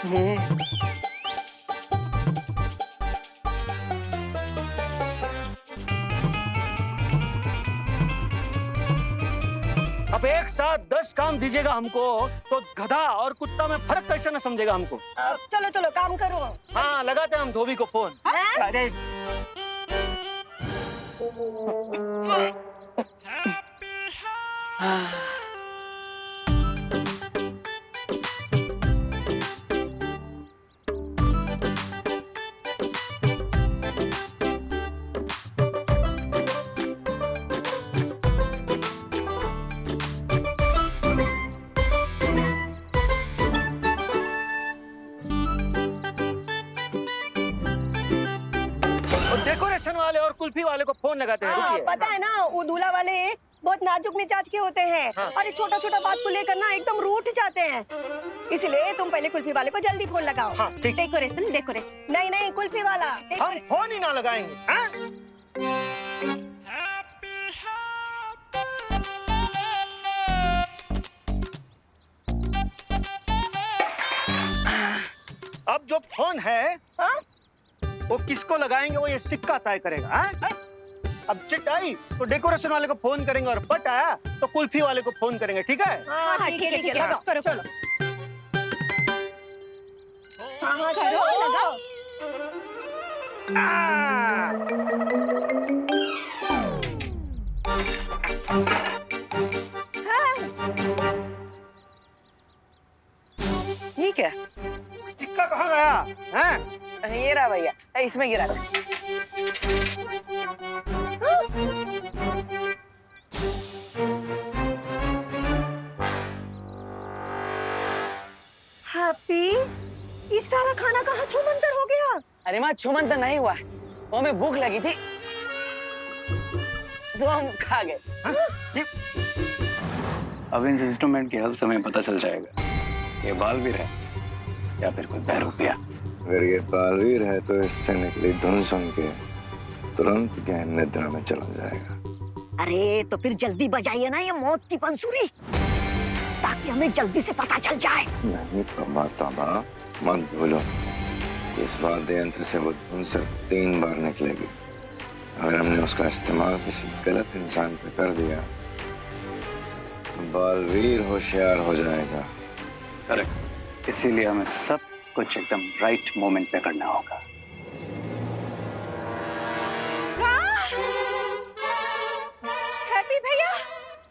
अब एक साथ 10 काम दीजिएगा हमको तो गधा और कुत्ता में फर्क कैसे न समझेगा हमको। चलो चलो काम करो। हाँ लगाते हैं हम धोबी को फोन। अरे डेकोरेशन वाले और कुल्फी वाले को फोन लगाते हैं। रुकिए। पता है ना, वो दूल्हा वाले बहुत नाजुक मिजाज के होते हैं। हाँ। और छोटा छोटा बात को लेकर ना एकदम रूठ जाते हैं। इसलिए तुम पहले कुल्फी वाले को जल्दी फोन लगाओ। हाँ, ठीक। डेकोरेशन नहीं नहीं, कुल्फी वाला। हम फोन ही ना लगाएंगे। हाँ? अब जो फोन है हाँ? वो किसको लगाएंगे वो ये सिक्का तय करेगा। हाँ? अब चिट आई तो डेकोरेशन वाले को फोन करेंगे और पट आया तो कुल्फी वाले को फोन करेंगे। ठीक है? हाँ ठीक है लगाओ। करो चलो। हाँ करो लगाओ। ठीक है, सिक्का कहाँ गया? हैं? ये रहा भैया, इसमें गिरा था। हैप्पी, ये सारा खाना कहाँ छूमंतर हो गया? अरे माँ, छूमंतर नहीं हुआ, वो हमें भूख लगी थी तो हम खा गए। अब इन इंस्ट्रूमेंट की हेल्प से हमें पता चल जाएगा ये बालवीर है या फिर कोई बहरूपिया। अगर ये बालवीर है तो इससे निकली धुन सुन के तुरंत गहन निद्रा में चला जाएगा। अरे तो फिर जल्दी बजाइए ना ये मौत की बंसुरी, ताकि हमें जल्दी से पता चल जाए। नहीं तौबा तौबा, मत भूलो इस वाद्य यंत्र से वो धुन सिर्फ 3 बार निकलेगी। अगर हमने उसका इस्तेमाल किसी गलत इंसान पे कर दिया तो बालवीर होशियार हो जाएगा। करेक्ट, इसीलिए हमें सब कुछ एकदम राइट मोमेंट पे करना होगा। हैप्पी भैया,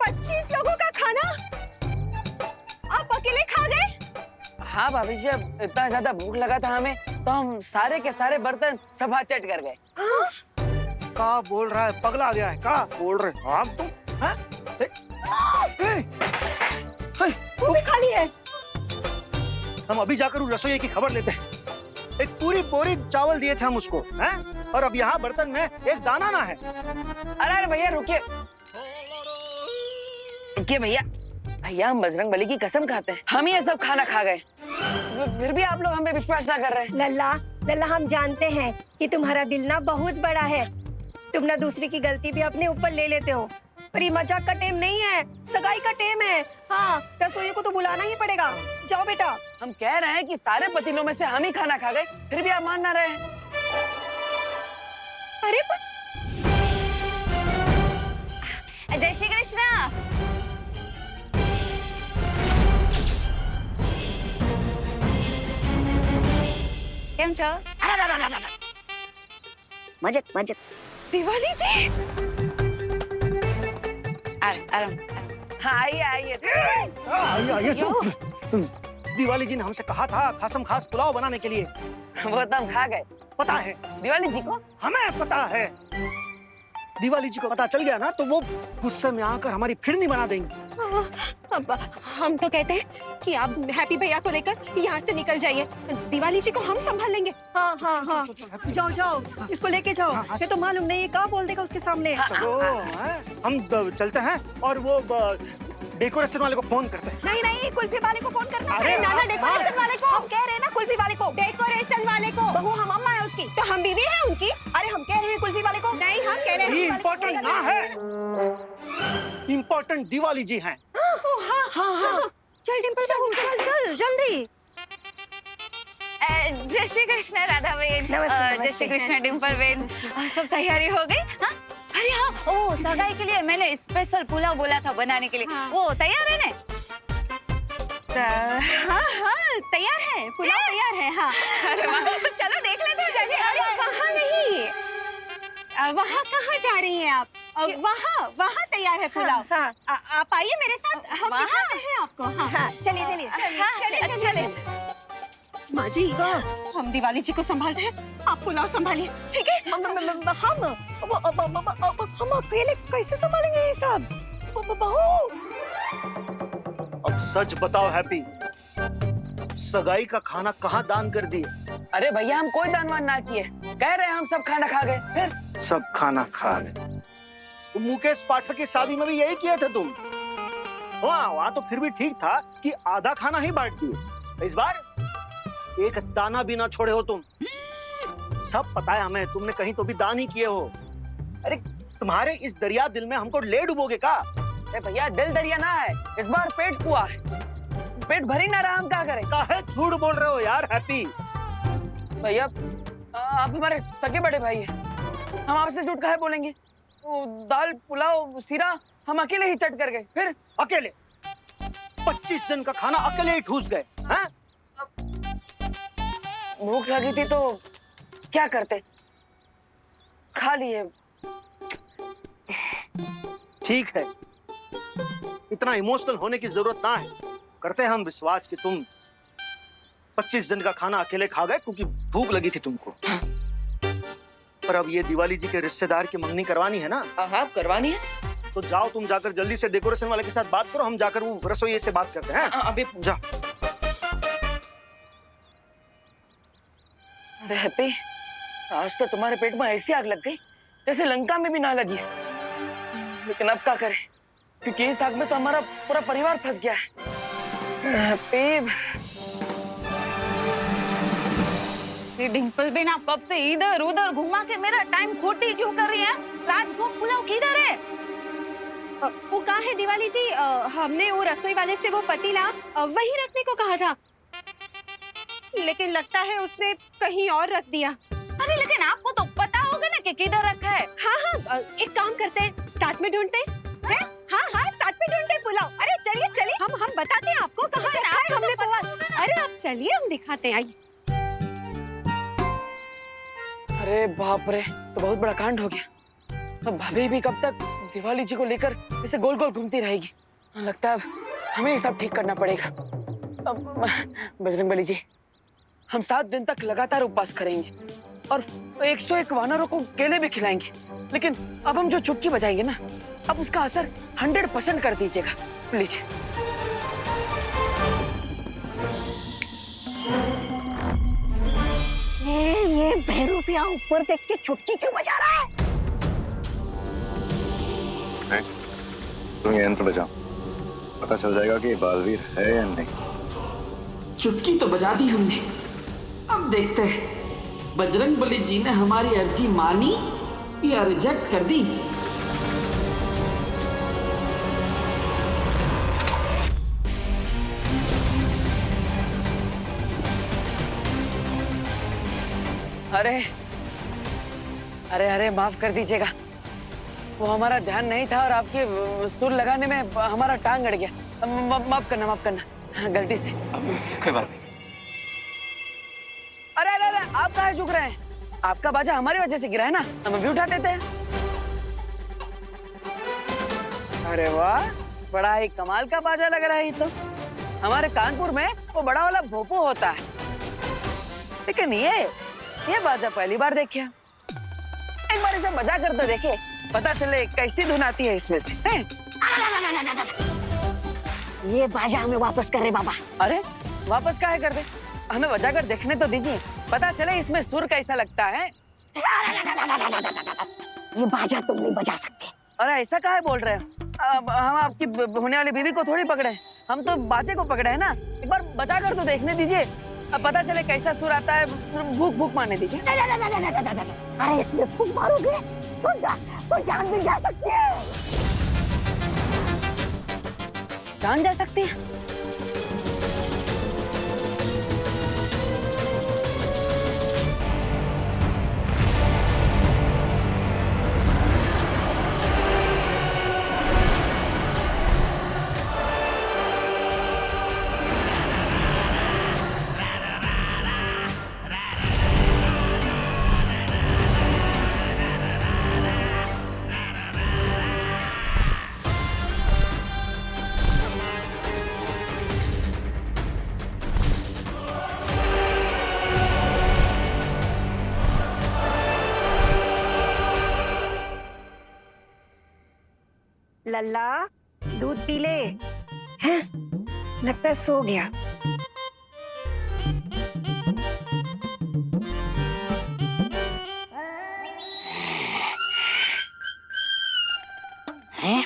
25 लोगों का खाना आप अकेले खा गए? हाँ भाभी जी, अब इतना ज्यादा भूख लगा था हमें तो हम सारे के सारे बर्तन सब हाथ चट कर गए। का बोल रहा है? पगला गया है? का बोल रहे हो आप तुम? हाँ? वो भी खाली है। हम अभी जाकर उस रसोई की खबर लेते हैं। एक पूरी बोरी चावल दिए थे हम उसको, हैं? और अब यहाँ बर्तन में एक दाना ना है। अरे भैया रुकिए रुकिए भैया, भैया हम बजरंग बली की कसम खाते हैं, हम ही ये सब खाना खा गए, फिर भी आप लोग हम पे विश्वास ना कर रहे हैं। लल्ला लल्ला, हम जानते हैं कि तुम्हारा दिल ना बहुत बड़ा है। तुम ना दूसरे की गलती भी अपने ऊपर ले लेते हो, पर ये मजाक का टेम नहीं है, सगाई का टेम है। हाँ, रसोई को तो बुलाना ही पड़ेगा। जाओ बेटा। हम कह रहे हैं कि सारे पतीलों में से हम ही खाना खा गए, फिर भी आप मान ना रहे हैं। अरे जय श्री कृष्णा। केम छो? मजेत मजेत। दिवाली जी, आराम। हाँ आइए आइए। आइए चुप। दिवाली जी ने हमसे कहा था खासम खास पुलाव बनाने के लिए। वो तो हम खा गए। पता है दिवाली जी को? हमें पता है। दिवाली जी को पता चल गया ना तो वो गुस्से में आकर हमारी फिरनी बना देंगी। अब हम तो कहते हैं कि आप हैप्पी भैया को लेकर यहाँ से निकल जाइए, दिवाली जी को हम संभाल लेंगे। हाँ हाँ हाँ, जाओ जाओ, इसको लेके जाओ। ये तो मालूम नहीं क्या बोल देगा उसके सामने। चलो हम चलते हैं और वो डेकोरेशन वाले को फोन करते हैं। नहीं नहीं, कुल्फी वाले को फोन करना। अरे नाना, डेकोरेशन वाले को। हम कह रहे हैं ना कुल्फी वाले को। डेकोरेशन वाले को? बहू हम अम्मा है उसकी। तो हम बीवी हैं उनकी। अरे हम कह रहे हैं कुल्फी वाले को। नहीं, हम कह रहे हैं इम्पोर्टेंट ना है, इम्पोर्टेंट दिवाली जी हैं। हाँ हाँ हाँ, चल डिम्पल, चल चल जल्दी। जय श्री कृष्ण राधा बहन। नमस्ते, जय श्री कृष्ण डिम्पल बहन। सब तैयारी हो गई? हाँ? अरे हाँ, ओ सगाई के लिए मैंने स्पेशल पुलाव बोला था बनाने के लिए। हाँ। वो तैयार है ना? हाँ हाँ तैयार है, पुलाव तैयार है। हाँ अरे वाह, तो चलो देख लेते हैं। चलिए। अरे वहाँ नहीं, वहाँ कहाँ जा रही हैं आप? वहाँ तैयार है पुलाव। हाँ आप आइए मेरे साथ, हम वहाँ? दिखाते हैं आपको। हाँ हाँ चलिए चलिए। हाँ, चलिए। माँ जी, हम दिवाली जी को संभालते हैं, आप पुलाव संभालिए, ठीक है? हम अकेले कैसे संभालेंगे ये सब? बहू, अब सच बताओ हैप्पी, सगाई का खाना कहाँ दान कर दिए? अरे भैया हम कोई दानवान ना किए, कह रहे हैं हम सब खाना खा गए। फिर सब खाना खा गए। तो मुकेश पाठक की शादी में भी यही किए थे तुम। वहाँ तो फिर भी ठीक था कि आधा खाना ही बांट दिए। इस बार एक दाना भी ना छोड़े हो तुम। सब पता है हमें, तुमने कहीं तो भी दान ही किए हो। अरे तुम्हारे इस दरिया दिल में हमको ले डुबोगे का? अरे भैया दिल दरिया ना है, इस बार पेट कुआ है, पेट भरी ना रहा, हम क्या करें? काहे झूठ बोल रहे हो यार हैप्पी? भैया आप हमारे सगे बड़े भाई हैं, हम आपसे झूठ काहे बोलेंगे? वो दाल पुलाव सीरा हम अकेले ही चट कर गए। फिर अकेले 25 जन का खाना अकेले ही ठूस गए हैं? भूख लगी थी तो क्या करते, खा लिए। ठीक है, इतना इमोशनल होने की जरूरत ना है। करते हैं हम विश्वास कि तुम 25 जन का खाना अकेले खा गए क्योंकि भूख लगी थी तुमको। पर अब ये दिवाली जी के रिश्तेदार की मंगनी करवानी है ना? हाँ करवानी है। तो जाओ तुम जाकर जल्दी से डेकोरेशन वाले के साथ बात करो, हम जाकर वो रसोइये से बात करते हैं। अभी जा। अरे हैप्पी, आज तो तुम्हारे पेट में ऐसी आग लग गई जैसे लंका में भी ना लगी है। लेकिन अब क्या करें, क्योंकि इस आग में तो हमारा पूरा परिवार फंस गया है। हैप्पी, ये डिम्पल बहन आप कब से इधर उधर घुमा के मेरा टाइम खोटी क्यों कर रही है? राजभोग पुलाव किधर है? वो कहाँ है दिवाली जी? हमने वो रसोई वाले से वो पतीला वही रखने को कहा था, लेकिन लगता है उसने कहीं और रख दिया। अरे लेकिन आपको तो पता होगा ना कि किधर रखा है। हाँ एक काम करते हैं, साथ में ढूंढते हैं। हाँ साथ में ढूंढते हैं पुलाव। अरे चलिए चलिए, हम बताते हैं आपको कहाँ रखा है हमने पुलाव। अरे आप चलिए, हम दिखाते हैं, आइए। अरे बाप रे, तो बहुत बड़ा कांड हो गया। अब भाभी भी कब तक दिवाली जी को लेकर इसे गोल गोल घूमती रहेगी। लगता है अब हमें ये सब ठीक करना पड़ेगा। अब बजरंगबली जी, हम 7 दिन तक लगातार उपवास करेंगे और 101 वानरों को केले भी खिलाएंगे। लेकिन अब हम जो चुटकी बजाएंगे ना, अब उसका असर 100% कर दीजिएगा प्लीज। ये बहरूपिया ऊपर देख के चुटकी क्यों बजा रहा है? तुम ये यंत्र बजाओ, पता चल जाएगा कि ये बालवीर है या नहीं। चुटकी तो बजा दी हमने, अब देखते हैं बजरंगबली जी ने हमारी अर्जी मानी या रिजेक्ट कर दी। अरे अरे अरे माफ कर दीजिएगा, वो हमारा ध्यान नहीं था और आपके सुर लगाने में हमारा टांग अड़ गया। माफ करना, गलती से। कोई बात नहीं। अरे अरे अरे आप काहे झुक रहे हैं? आपका बाजा हमारी वजह से गिरा है ना, हम अभी उठा देते हैं। अरे वाह, बड़ा ही कमाल का बाजा लग रहा है ये तो। हमारे कानपुर में वो बड़ा वाला भोपू होता है, लेकिन ये बाजा पहली बार देखे। एक बार इसे बजा कर तो देखे, पता चले कैसी धुन आती है इसमें से। ये बाजा हमें वापस कर रहे बाबा। अरे वापस काहे कर दे, हमें बजा कर देखने तो दीजिए, पता चले इसमें सुर कैसा लगता है। ये बाजा तुम नहीं बजा सकते। अरे ऐसा काहे बोल रहे हो? अब हम आपकी होने वाली बीवी को थोड़ी पकड़े, हम तो बाजे को पकड़े है ना। एक बार बजा कर तो देखने दीजिए, अब पता चले कैसा सुर आता है। भूख भूख मारने दीजिए। अरे इसमें फूंक मारोगे तो जान भी जा सकती है। जान जा सकती है? लल्ला दूध पी ले। हैं? लगता है सो गया। हैं?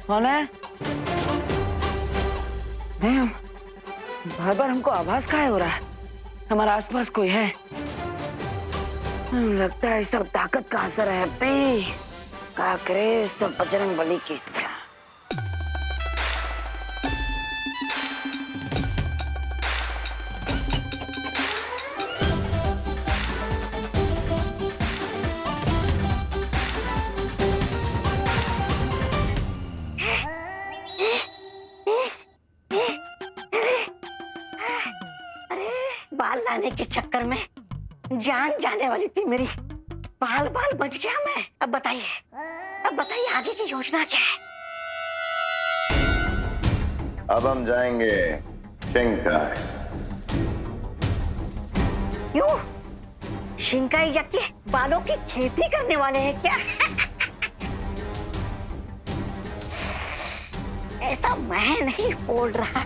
कौन है? नहीं, बार बार हमको आवाज काहे हो रहा है? हमारे आसपास कोई है? लगता है सब ताकत का असर है। का करे सब बजरंग बली की इच्छा। बाल लाने के चक्कर में जान जाने वाली थी मेरी। बाल बाल बच गया मैं। अब बताइए आगे की योजना क्या है? अब हम जाएंगे शिंकाई। क्यों? शिंकाई जाके बालों की खेती करने वाले हैं क्या? ऐसा मैं नहीं बोल रहा।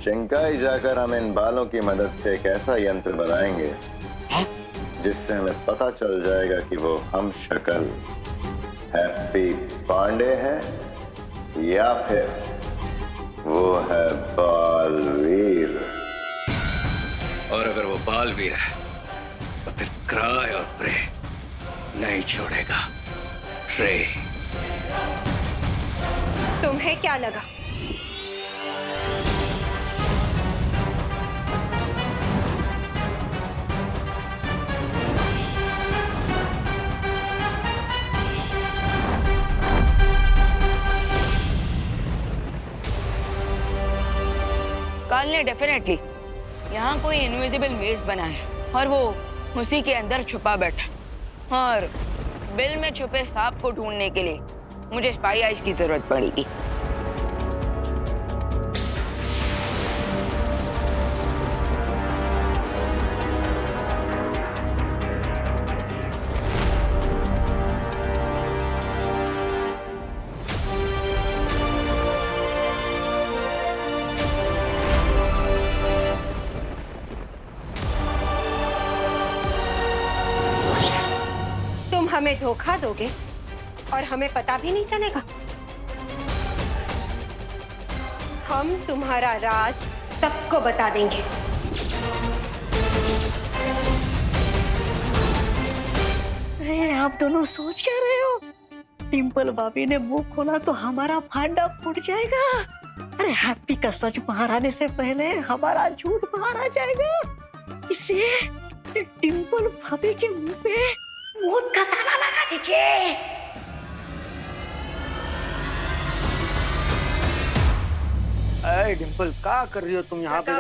शिंकाई जाकर हम इन बालों की मदद से एक ऐसा यंत्र बनाएंगे जिससे हमें पता चल जाएगा कि वो हम शक्ल हैप्पी पांडे है या फिर वो है बालवीर। और अगर वो बालवीर है तो फिर क्राय और प्रे नहीं छोड़ेगा। रे तुम्हें क्या लगा? काल ने डेफिनेटली यहाँ कोई इनविजिबल मेज बना है और वो उसी के अंदर छुपा बैठा। और बिल में छुपे सांप को ढूंढने के लिए मुझे स्पाई आइज की जरूरत पड़ेगी। हमें धोखा दोगे और हमें पता भी नहीं चलेगा। हम तुम्हारा राज सबको बता देंगे। अरे आप दोनों सोच क्या रहे हो? डिम्पल भाभी ने मुंह खोला तो हमारा फांडा फूट जाएगा। अरे हैप्पी का सच बाहर आने से पहले हमारा झूठ बाहर आ जाएगा। इसलिए डिम्पल भाभी के मुंह पे मौत का ताला लगा दीजिए। डिम्पल क्या कर रही हो तुम यहाँ पे?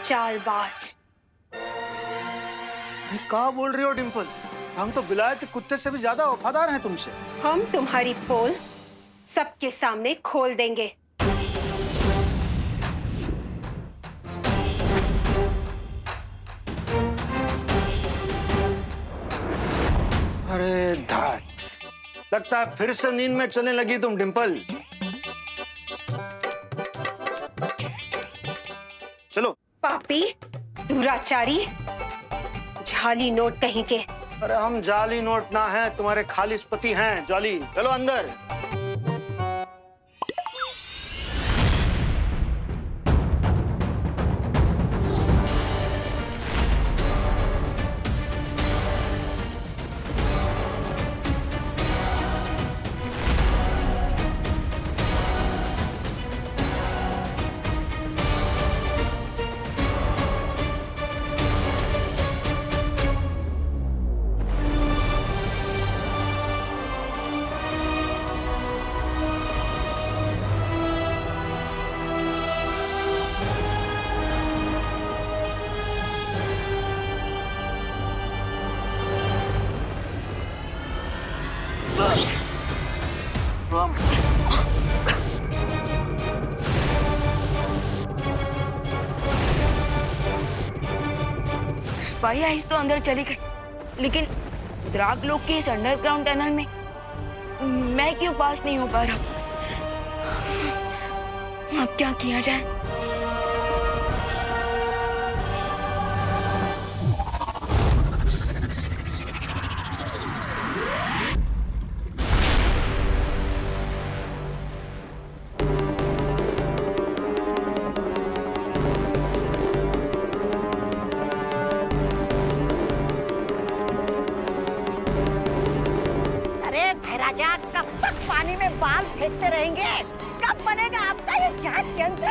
चालबाज, क्या बोल रही हो डिम्पल? हम तो विलायती कुत्ते से भी ज्यादा वफादार हैं तुमसे। हम तुम्हारी पोल सबके सामने खोल देंगे। अरे धात, लगता है फिर से नींद में चलने लगी तुम डिम्पल। चलो। पापी, दुराचारी, जाली नोट कहीं के। अरे हम जाली नोट ना हैं, तुम्हारे खालिस पति हैं जाली। चलो अंदर। स्पाई आइस तो अंदर चली गई, लेकिन द्राग लोग के इस अंडरग्राउंड टनल में मैं क्यों पास नहीं हो पा रहा? अब क्या किया जाए? राजा, कब तक पानी में बाल फेंकते रहेंगे? कब बनेगा आपका ये जांच यंत्र?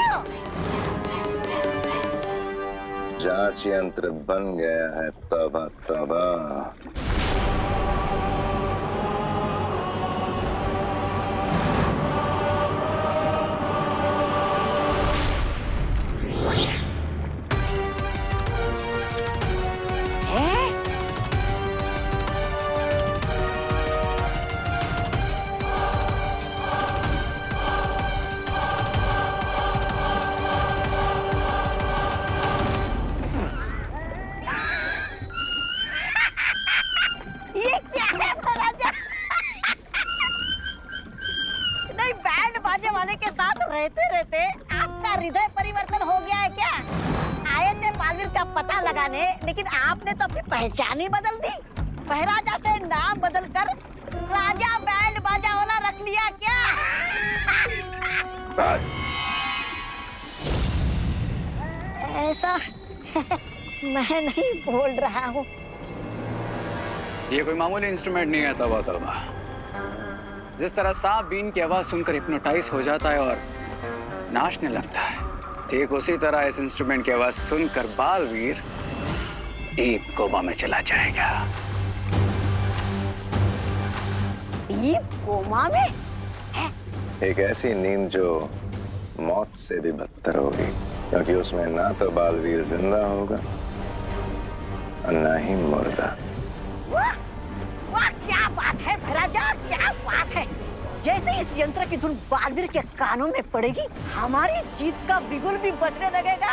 जांच यंत्र बन गया है। तौबा तौबा। रहते रहते आपका हृदय परिवर्तन हो गया है क्या? आए थे बालवीर का पता लगाने, लेकिन आपने तो अपनी पहचान ही बदल दी। महाराजा से नाम बदलकर राजा बैंड बाजा वाला रख लिया क्या? ऐसा मैं नहीं बोल रहा हूँ। ये कोई मामूली इंस्ट्रूमेंट नहीं है। तौबा तौबा। जिस तरह सांप बीन की आवाज सुनकर हिप्नोटाइज हो जाता है और नाचने लगता है, ठीक उसी तरह इस इंस्ट्रूमेंट की आवाज सुनकर बालवीर डीप कोमा में चला जाएगा। डीप कोमा में? एक ऐसी नींद जो मौत से भी बदतर होगी, क्योंकि उसमें ना तो बालवीर जिंदा होगा और ना ही मुर्दा। वाह, वाह, क्या बात है महाराजा, क्या बात है। जैसे इस यंत्र की धुन बालवीर के कानों में पड़ेगी, हमारी जीत का बिगुल भी बजने लगेगा।